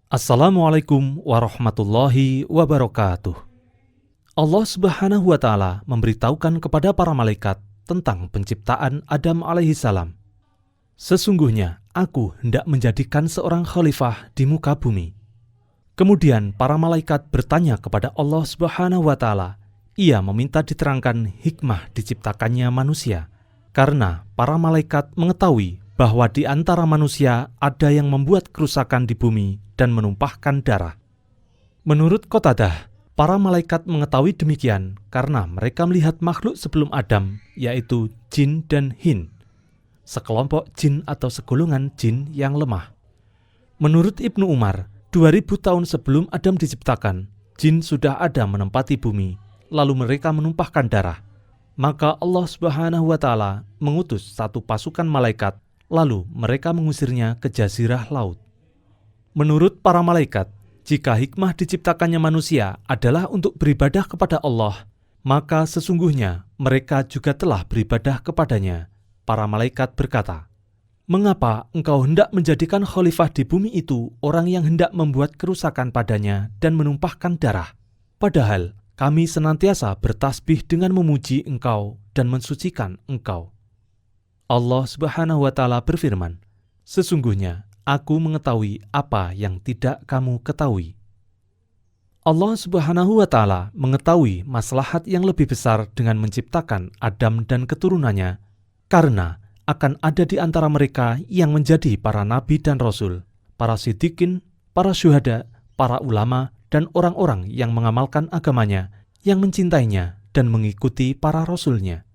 Assalamualaikum warahmatullahi wabarakatuh. Allah Subhanahu wa Ta'ala memberitahukan kepada para malaikat tentang penciptaan Adam alaihi salam. Sesungguhnya aku hendak menjadikan seorang khalifah di muka bumi. Kemudian para malaikat bertanya kepada Allah Subhanahu wa Ta'ala. Ia meminta diterangkan hikmah diciptakannya manusia, karena para malaikat mengetahui bahwa di antara manusia ada yang membuat kerusakan di bumi dan menumpahkan darah. Menurut Qatadah, para malaikat mengetahui demikian karena mereka melihat makhluk sebelum Adam, yaitu jin dan hin, sekelompok jin atau segolongan jin yang lemah. Menurut Ibnu Umar, 2000 tahun sebelum Adam diciptakan, jin sudah ada menempati bumi, lalu mereka menumpahkan darah. Maka Allah Subhanahu wa Ta'ala mengutus satu pasukan malaikat, lalu mereka mengusirnya ke jazirah laut. Menurut para malaikat, jika hikmah diciptakannya manusia adalah untuk beribadah kepada Allah, maka sesungguhnya mereka juga telah beribadah kepadanya. Para malaikat berkata, "Mengapa engkau hendak menjadikan khalifah di bumi itu orang yang hendak membuat kerusakan padanya dan menumpahkan darah? Padahal kami senantiasa bertasbih dengan memuji engkau dan mensucikan engkau." Allah Subhanahu wa Ta'ala berfirman, "Sesungguhnya aku mengetahui apa yang tidak kamu ketahui." Allah Subhanahu wa Ta'ala mengetahui maslahat yang lebih besar dengan menciptakan Adam dan keturunannya, karena akan ada di antara mereka yang menjadi para nabi dan rasul, para siddiqin, para syuhada, para ulama, dan orang-orang yang mengamalkan agamanya, yang mencintainya dan mengikuti para rasulnya.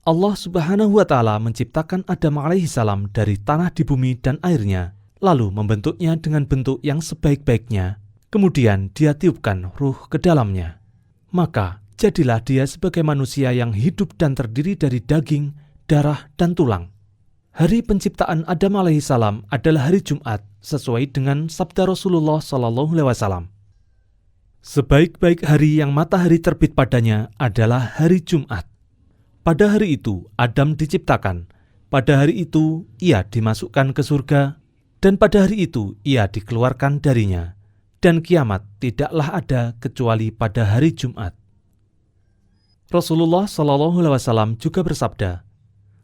Allah Subhanahu wa Ta'ala menciptakan Adam alaihi salam dari tanah di bumi dan airnya, lalu membentuknya dengan bentuk yang sebaik-baiknya. Kemudian dia tiupkan ruh ke dalamnya. Maka jadilah dia sebagai manusia yang hidup dan terdiri dari daging, darah, dan tulang. Hari penciptaan Adam alaihi salam adalah hari Jumat, sesuai dengan sabda Rasulullah SAW. Sebaik-baik hari yang matahari terbit padanya adalah hari Jumat. Pada hari itu Adam diciptakan, pada hari itu ia dimasukkan ke surga, dan pada hari itu ia dikeluarkan darinya, dan kiamat tidaklah ada kecuali pada hari Jumat. Rasulullah SAW juga bersabda,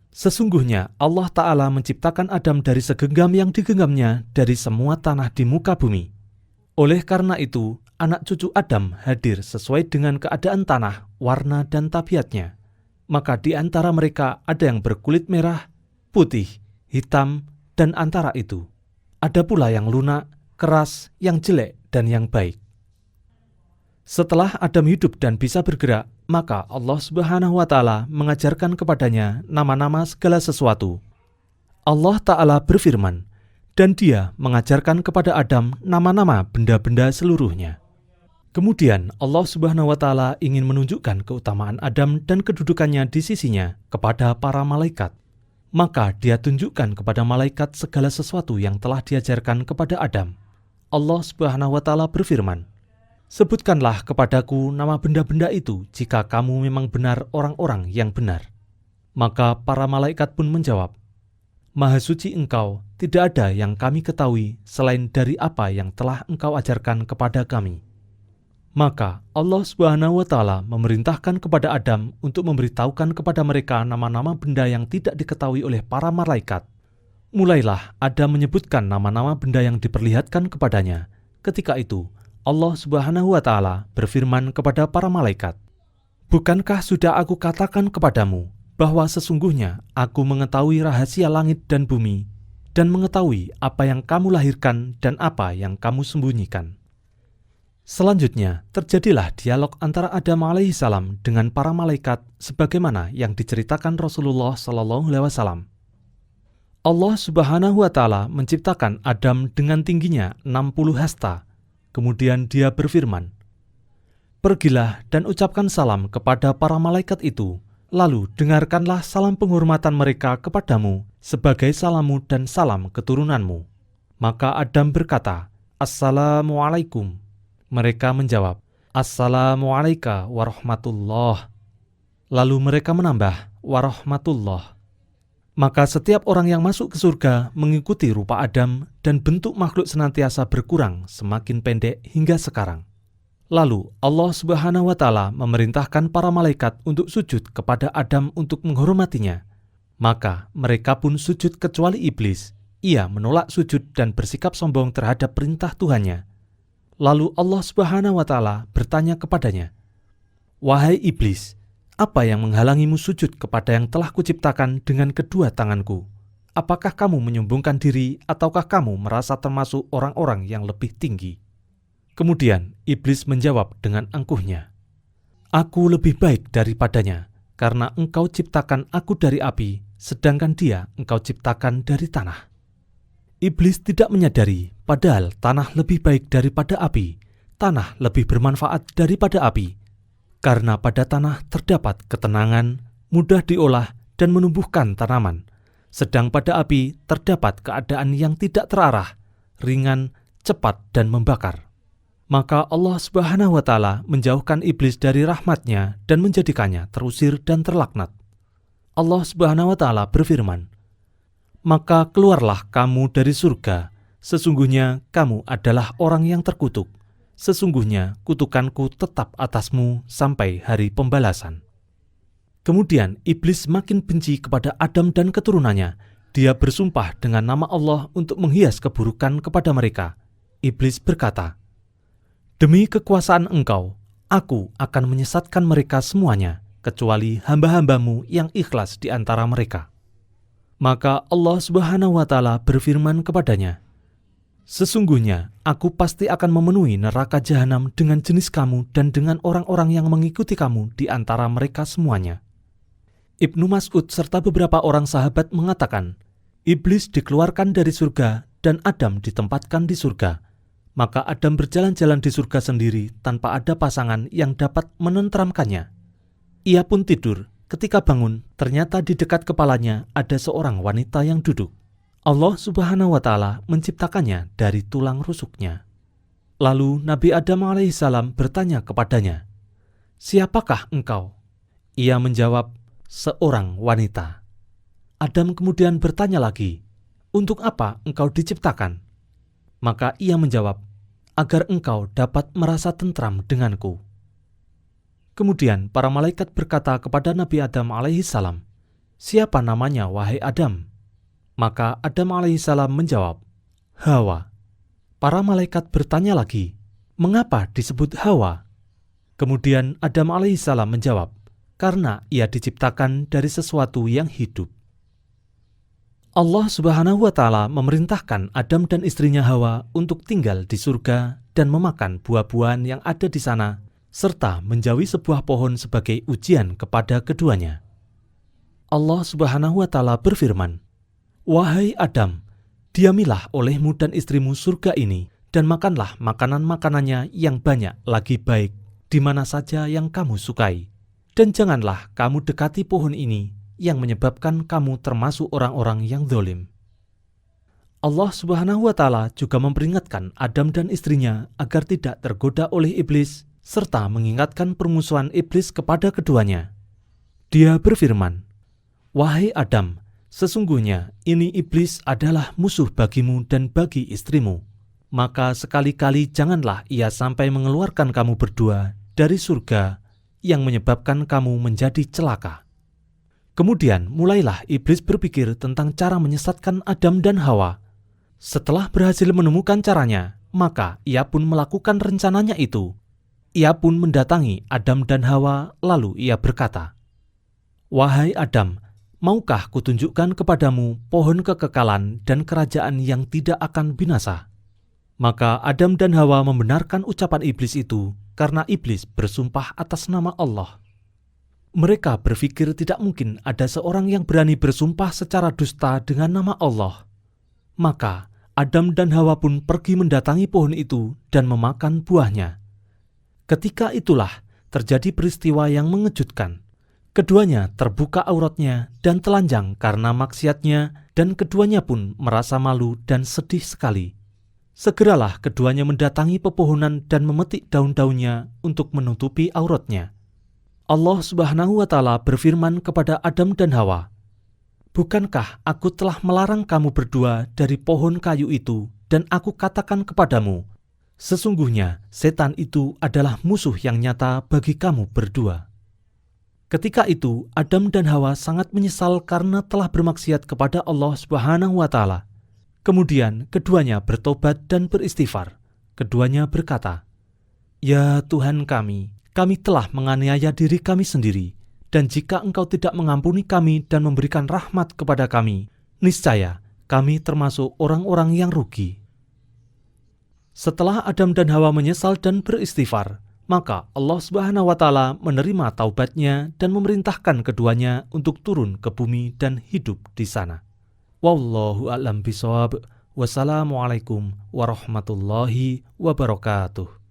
"Sesungguhnya Allah Ta'ala menciptakan Adam dari segenggam yang digenggamnya dari semua tanah di muka bumi. Oleh karena itu, anak cucu Adam hadir sesuai dengan keadaan tanah, warna, dan tabiatnya. Maka di antara mereka ada yang berkulit merah, putih, hitam, dan antara itu. Ada pula yang lunak, keras, yang jelek, dan yang baik." Setelah Adam hidup dan bisa bergerak, maka Allah Subhanahu wa Ta'ala mengajarkan kepadanya nama-nama segala sesuatu. Allah Ta'ala berfirman, "Dan dia mengajarkan kepada Adam nama-nama benda-benda seluruhnya." Kemudian Allah Subhanahu wa Ta'ala ingin menunjukkan keutamaan Adam dan kedudukannya di sisinya kepada para malaikat. Maka dia tunjukkan kepada malaikat segala sesuatu yang telah diajarkan kepada Adam. Allah Subhanahu wa Ta'ala berfirman, "Sebutkanlah kepadaku nama benda-benda itu jika kamu memang benar orang-orang yang benar." Maka para malaikat pun menjawab, "Maha suci engkau, tidak ada yang kami ketahui selain dari apa yang telah engkau ajarkan kepada kami." Maka Allah Subhanahu wa Ta'ala memerintahkan kepada Adam untuk memberitahukan kepada mereka nama-nama benda yang tidak diketahui oleh para malaikat. Mulailah Adam menyebutkan nama-nama benda yang diperlihatkan kepadanya. Ketika itu Allah Subhanahu wa Ta'ala berfirman kepada para malaikat, "Bukankah sudah aku katakan kepadamu bahwa sesungguhnya aku mengetahui rahasia langit dan bumi, dan mengetahui apa yang kamu lahirkan dan apa yang kamu sembunyikan?" Selanjutnya, terjadilah dialog antara Adam alaihi salam dengan para malaikat sebagaimana yang diceritakan Rasulullah SAW. Allah Subhanahu wa Ta'ala menciptakan Adam dengan tingginya 60 hasta. Kemudian dia berfirman, "Pergilah dan ucapkan salam kepada para malaikat itu, lalu dengarkanlah salam penghormatan mereka kepadamu sebagai salammu dan salam keturunanmu." Maka Adam berkata, "Assalamualaikum." Mereka menjawab, "Assalamualaikum warahmatullah." Lalu mereka menambah, "warahmatullah." Maka setiap orang yang masuk ke surga mengikuti rupa Adam dan bentuk makhluk senantiasa berkurang semakin pendek hingga sekarang. Lalu Allah Subhanahu wa Ta'ala memerintahkan para malaikat untuk sujud kepada Adam untuk menghormatinya. Maka mereka pun sujud kecuali iblis. Ia menolak sujud dan bersikap sombong terhadap perintah Tuhannya. Lalu Allah Subhanahu wa Ta'ala bertanya kepadanya, "Wahai iblis, apa yang menghalangimu sujud kepada yang telah kuciptakan dengan kedua tanganku? Apakah kamu menyombongkan diri ataukah kamu merasa termasuk orang-orang yang lebih tinggi?" Kemudian iblis menjawab dengan angkuhnya, "Aku lebih baik daripadanya, karena engkau ciptakan aku dari api, sedangkan dia engkau ciptakan dari tanah." Iblis tidak menyadari, padahal tanah lebih baik daripada api. Tanah lebih bermanfaat daripada api. Karena pada tanah terdapat ketenangan, mudah diolah dan menumbuhkan tanaman. Sedang pada api terdapat keadaan yang tidak terarah, ringan, cepat, dan membakar. Maka Allah Subhanahu wa Ta'ala menjauhkan iblis dari rahmatnya dan menjadikannya terusir dan terlaknat. Allah Subhanahu wa Ta'ala berfirman, "Maka keluarlah kamu dari surga, sesungguhnya kamu adalah orang yang terkutuk. Sesungguhnya kutukanku tetap atasmu sampai hari pembalasan." Kemudian iblis makin benci kepada Adam dan keturunannya. Dia bersumpah dengan nama Allah untuk menghias keburukan kepada mereka. Iblis berkata, "Demi kekuasaan engkau, aku akan menyesatkan mereka semuanya, kecuali hamba-hambamu yang ikhlas di antara mereka." Maka Allah Subhanahu wa Ta'ala berfirman kepadanya, "Sesungguhnya aku pasti akan memenuhi neraka jahanam dengan jenis kamu dan dengan orang-orang yang mengikuti kamu di antara mereka semuanya." Ibnu Mas'ud serta beberapa orang sahabat mengatakan, iblis dikeluarkan dari surga dan Adam ditempatkan di surga. Maka Adam berjalan-jalan di surga sendiri tanpa ada pasangan yang dapat menenteramkannya. Ia pun tidur. Ketika bangun, ternyata di dekat kepalanya ada seorang wanita yang duduk. Allah Subhanahu wa Ta'ala menciptakannya dari tulang rusuknya. Lalu Nabi Adam alaihissalam bertanya kepadanya, "Siapakah engkau?" Ia menjawab, "Seorang wanita." Adam kemudian bertanya lagi, "Untuk apa engkau diciptakan?" Maka ia menjawab, "Agar engkau dapat merasa tentram denganku." Kemudian para malaikat berkata kepada Nabi Adam alaihissalam, "Siapa namanya, wahai Adam?" Maka Adam alaihissalam menjawab, "Hawa." Para malaikat bertanya lagi, "Mengapa disebut Hawa?" Kemudian Adam alaihissalam menjawab, "Karena ia diciptakan dari sesuatu yang hidup." Allah Subhanahu wa Ta'ala memerintahkan Adam dan istrinya Hawa untuk tinggal di surga dan memakan buah-buahan yang ada di sana, serta menjauhi sebuah pohon sebagai ujian kepada keduanya. Allah Subhanahu wa Ta'ala berfirman, "Wahai Adam, diamilah olehmu dan istrimu surga ini, dan makanlah makanan-makanannya yang banyak lagi baik, di mana saja yang kamu sukai. Dan janganlah kamu dekati pohon ini, yang menyebabkan kamu termasuk orang-orang yang zalim." Allah Subhanahu wa Ta'ala juga memperingatkan Adam dan istrinya agar tidak tergoda oleh iblis, serta mengingatkan permusuhan iblis kepada keduanya. Dia berfirman, "Wahai Adam, sesungguhnya ini iblis adalah musuh bagimu dan bagi istrimu. Maka sekali-kali janganlah ia sampai mengeluarkan kamu berdua dari surga yang menyebabkan kamu menjadi celaka." Kemudian mulailah iblis berpikir tentang cara menyesatkan Adam dan Hawa. Setelah berhasil menemukan caranya, maka ia pun melakukan rencananya itu. Ia pun mendatangi Adam dan Hawa, lalu ia berkata, "Wahai Adam, maukah kutunjukkan kepadamu pohon kekekalan dan kerajaan yang tidak akan binasa?" Maka Adam dan Hawa membenarkan ucapan iblis itu karena iblis bersumpah atas nama Allah. Mereka berpikir tidak mungkin ada seorang yang berani bersumpah secara dusta dengan nama Allah. Maka Adam dan Hawa pun pergi mendatangi pohon itu dan memakan buahnya. Ketika itulah terjadi peristiwa yang mengejutkan. Keduanya terbuka auratnya dan telanjang karena maksiatnya, dan keduanya pun merasa malu dan sedih sekali. Segeralah keduanya mendatangi pepohonan dan memetik daun-daunnya untuk menutupi auratnya. Allah Subhanahu wa Ta'ala berfirman kepada Adam dan Hawa, Bukankah aku telah melarang kamu berdua dari pohon kayu itu, dan aku katakan kepadamu, sesungguhnya setan itu adalah musuh yang nyata bagi kamu berdua. Ketika itu, Adam dan Hawa sangat menyesal karena telah bermaksiat kepada Allah Subhanahu wa Ta'ala. Kemudian keduanya bertobat dan beristighfar. Keduanya berkata, "Ya Tuhan kami telah menganiaya diri kami sendiri. Dan jika Engkau tidak mengampuni kami dan memberikan rahmat kepada kami, niscaya kami termasuk orang-orang yang rugi." Setelah Adam dan Hawa menyesal dan beristighfar, maka Allah Subhanahu wa Ta'ala menerima taubatnya dan memerintahkan keduanya untuk turun ke bumi dan hidup di sana. Wallahu a'lam bishawab. Wassalamualaikum warahmatullahi wabarakatuh.